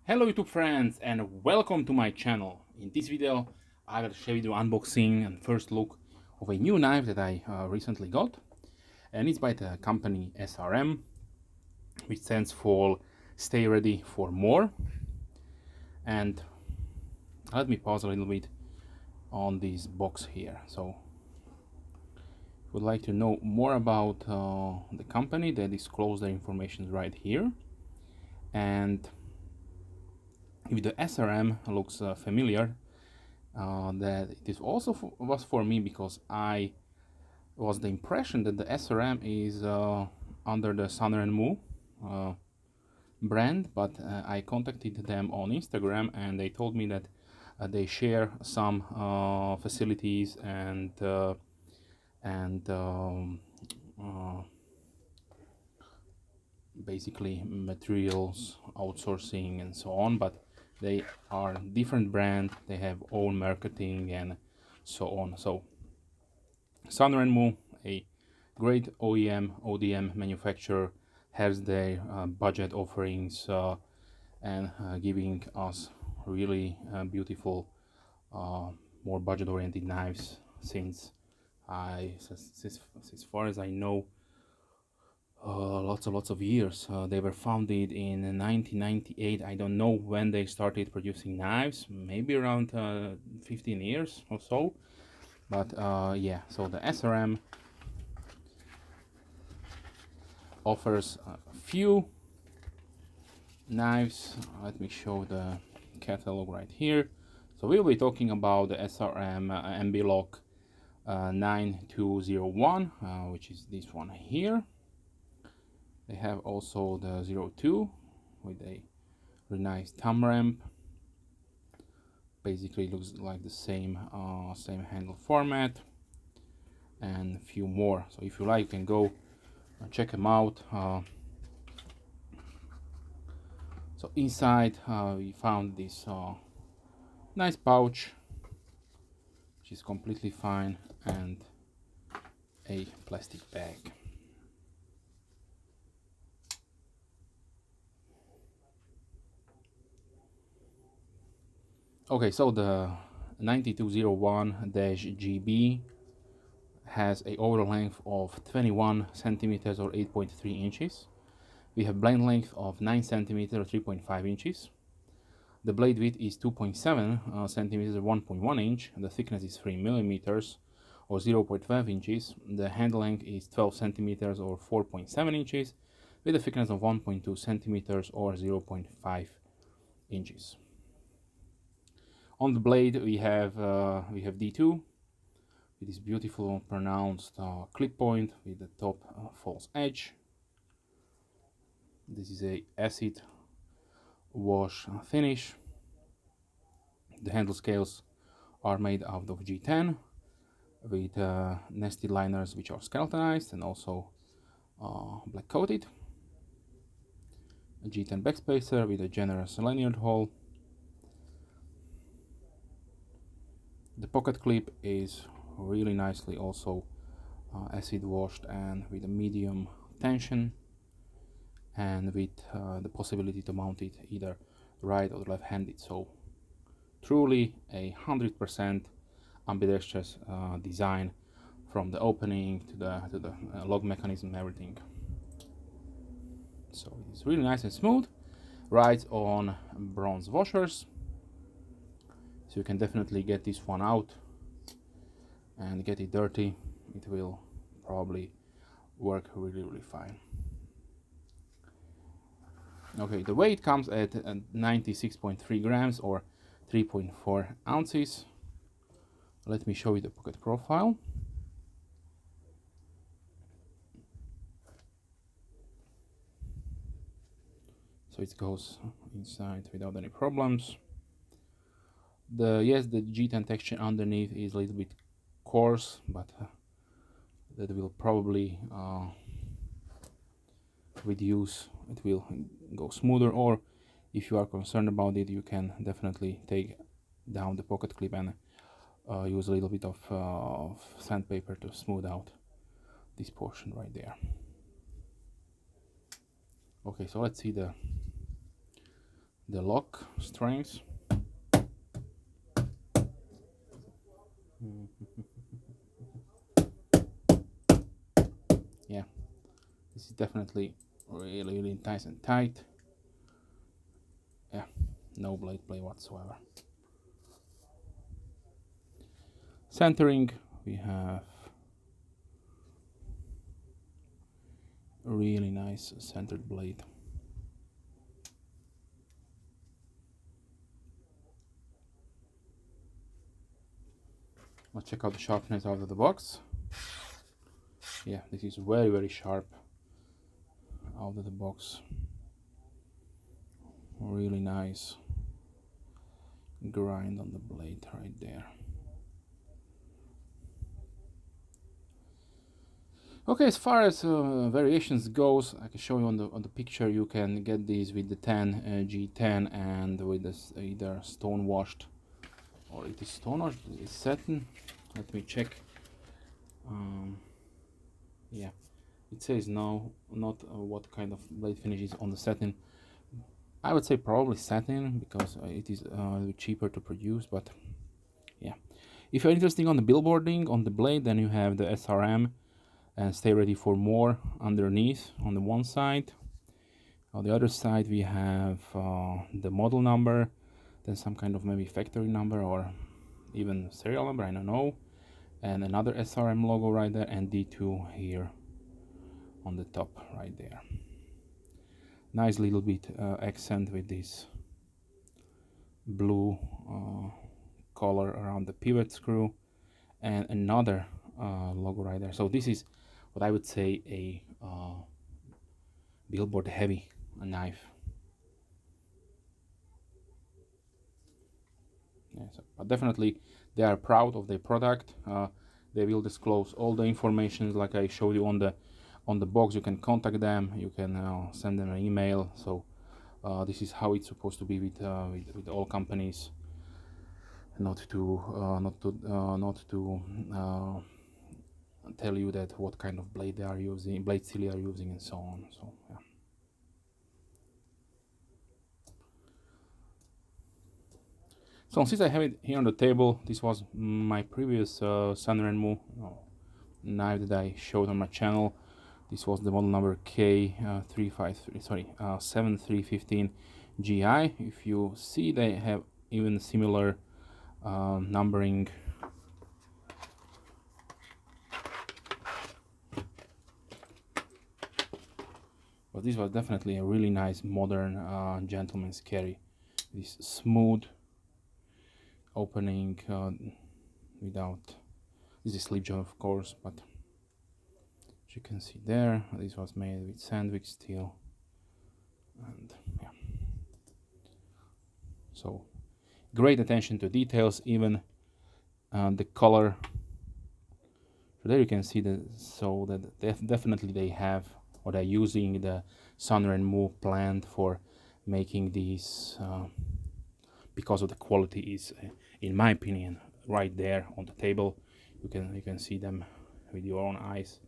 Hello YouTube friends and welcome to my channel. In this video I will share with you unboxing and first look of a new knife that I recently got, and it's by the company SRM, which stands for Stay Ready for More. And let me pause a little bit on this box here. So if you would like to know more about the company, they disclose their information right here. And if the SRM looks familiar, that it is also was for me, because I was the impression that the SRM is under the Srm brand, but I contacted them on Instagram and they told me that they share some facilities and basically materials outsourcing and so on, but they are different brand, they have own marketing and so on. So Srm, a great ODM manufacturer, has their budget offerings and giving us really beautiful, more budget-oriented knives since as far as I know, lots of years. They were founded in 1998. I don't know when they started producing knives, maybe around 15 years or so. But yeah, so the SRM offers a few knives. Let me show the catalog right here. So we'll be talking about the SRM MB Lock 9201, which is this one here. They have also the 02 with a really nice thumb ramp. Basically looks like the same handle format, and a few more. So if you like, you can go check them out. So inside we found this nice pouch, which is completely fine, and a plastic bag. Okay, so the 9201-Gb has a overall length of 21 centimeters or 8.3 inches. We have blade length of 9 centimeters or 3.5 inches. The blade width is 2.7 centimeters or 1.1 inch. The thickness is 3 millimeters or 0.5 inches. The handle length is 12 centimeters or 4.7 inches with a thickness of 1.2 centimeters or 0.5 inches. On the blade we have D2 with this beautiful pronounced clip point with the top false edge. This is a acid wash finish. The handle scales are made out of G10 with nested liners which are skeletonized and also black coated. A G10 backspacer with a generous lanyard hole. The pocket clip is really nicely also acid washed and with a medium tension, and with the possibility to mount it either right or left-handed. So truly 100% ambidextrous design, from the opening to the lock mechanism and everything. So it's really nice and smooth. Rides on bronze washers, so you can definitely get this one out and get it dirty. It will probably work really fine. Okay, the weight comes at 96.3 grams or 3.4 ounces. Let me show you the pocket profile. So it goes inside without any problems. The G10 texture underneath is a little bit coarse, but that will probably with use it will go smoother, or if you are concerned about it, you can definitely take down the pocket clip and use a little bit of sandpaper to smooth out this portion right there. the lock strength. Yeah, this is definitely really nice and tight. Yeah, no blade play whatsoever. Centering, we have a really nice centered blade. Let's check out the sharpness out of the box. Yeah, this is very sharp out of the box. Really nice grind on the blade right there. Okay, as far as variations goes, I can show you on the picture. You can get these with the 10 G10 and with this either stone washed, or it is stone washed, it's satin. Let me check. Yeah, it says no, not what kind of blade finish is on the satin. I would say probably satin, because it is a little cheaper to produce, but yeah. If you're interested on the billboarding on the blade, then you have the SRM and stay ready for more underneath on the one side. On the other side we have the model number, then some kind of maybe factory number or even serial number, I don't know, and another SRM logo right there, and D2 here on the top right there. Nice little bit accent with this blue color around the pivot screw, and another logo right there. So this is what I would say a billboard heavy knife. Yeah, so, but definitely they are proud of their product. They will disclose all the information like I showed you on the box. You can contact them, you can send them an email. So this is how it's supposed to be with all companies. Not to tell you that what kind of blade they are using, blade steel they are using, and so on. So yeah. So since I have it here on the table, this was my previous Srm knife that I showed on my channel. This was the model number K7315GI. If you see, they have even similar numbering. But this was definitely a really nice modern gentleman's carry. This smooth opening without, this is slip joint of course, but as you can see there, this was made with sandwich steel, and yeah, so great attention to details, even the color. So there you can see that, so that definitely they have, or they're using the Srm plant for making these, because of the quality is, in my opinion, right there on the table. You can see them with your own eyes.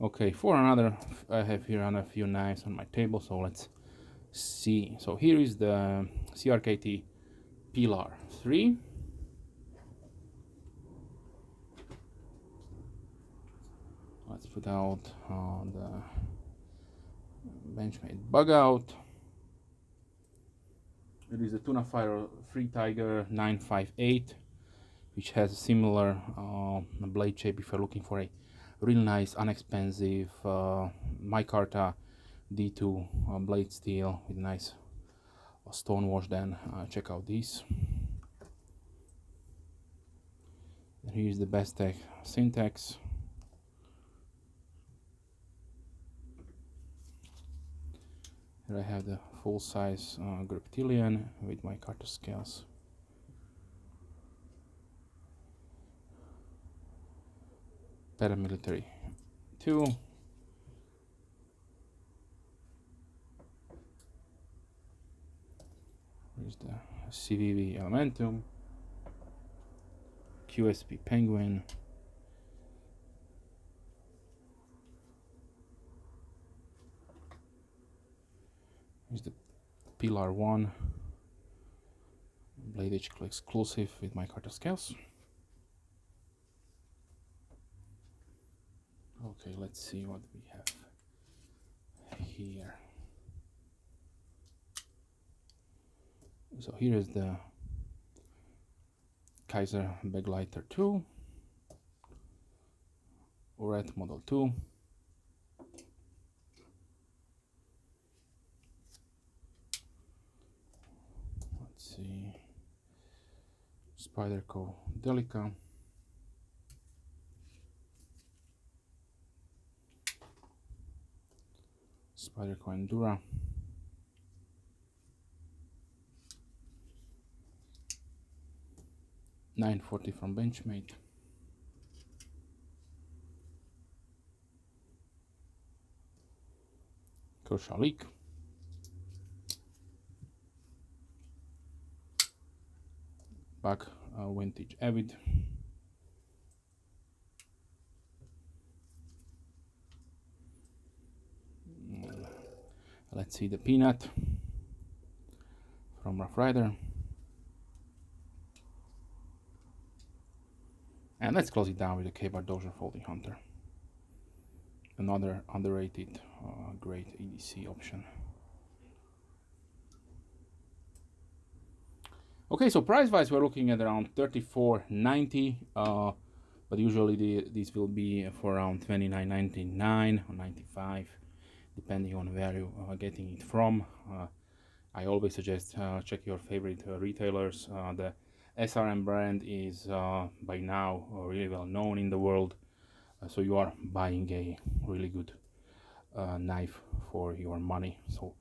Okay, for another, I have here a few knives on my table, so let's see. So here is the CRKT Pilar 3. Let's put out the Benchmade bug out. It is a Tuna Fire 3 Tiger 958, which has a similar blade shape if you're looking for a really nice, inexpensive micarta D2 blade steel with nice stone wash. Then check out these. And here's the Bestech Syntax. Here I have the full-size Griptilian with my micarta scales. Paramilitary 2. Here's the CVV Elementum, QSP Penguin, is the Pillar 1 blade edge exclusive with my cutter scales. Okay, let's see what we have here. So here is the Kaiser Backlighter 2, Red Model 2. Let's see, Spyderco Delica, Spyderco Endura, .940 from Benchmade, Kershaw-Leak, back vintage Avid, let's see the Peanut from Rough Rider, and let's close it down with the K-Bar Dozier Folding Hunter, another underrated great EDC option. Okay, so price wise we're looking at around $34.90, but usually these will be for around $29.99 or $95, depending on where you are getting it from. I always suggest check your favorite retailers. The SRM brand is by now really well known in the world, so you are buying a really good knife for your money. So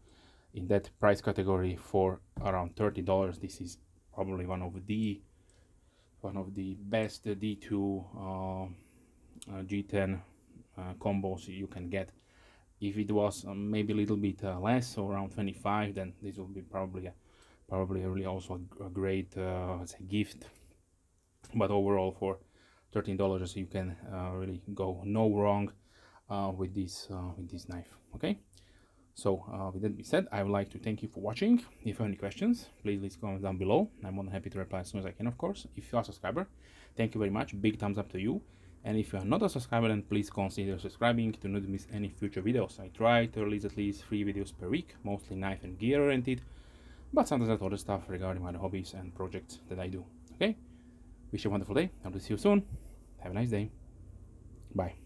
in that price category for around $30, this is probably one of the best D2 G10 combos you can get. If it was maybe a little bit less, so around 25, then this will be probably really also a great say gift. But overall, for $13, you can really go no wrong with this knife. Okay. So with that being said, I would like to thank you for watching. If you have any questions, please leave comments down below. I'm more than happy to reply as soon as I can, of course. If you are a subscriber, thank you very much. Big thumbs up to you. And if you are not a subscriber, then please consider subscribing to not miss any future videos. I try to release at least 3 videos per week, mostly knife and gear oriented, but sometimes I other stuff regarding my hobbies and projects that I do. Okay? Wish you a wonderful day. I will see you soon. Have a nice day. Bye.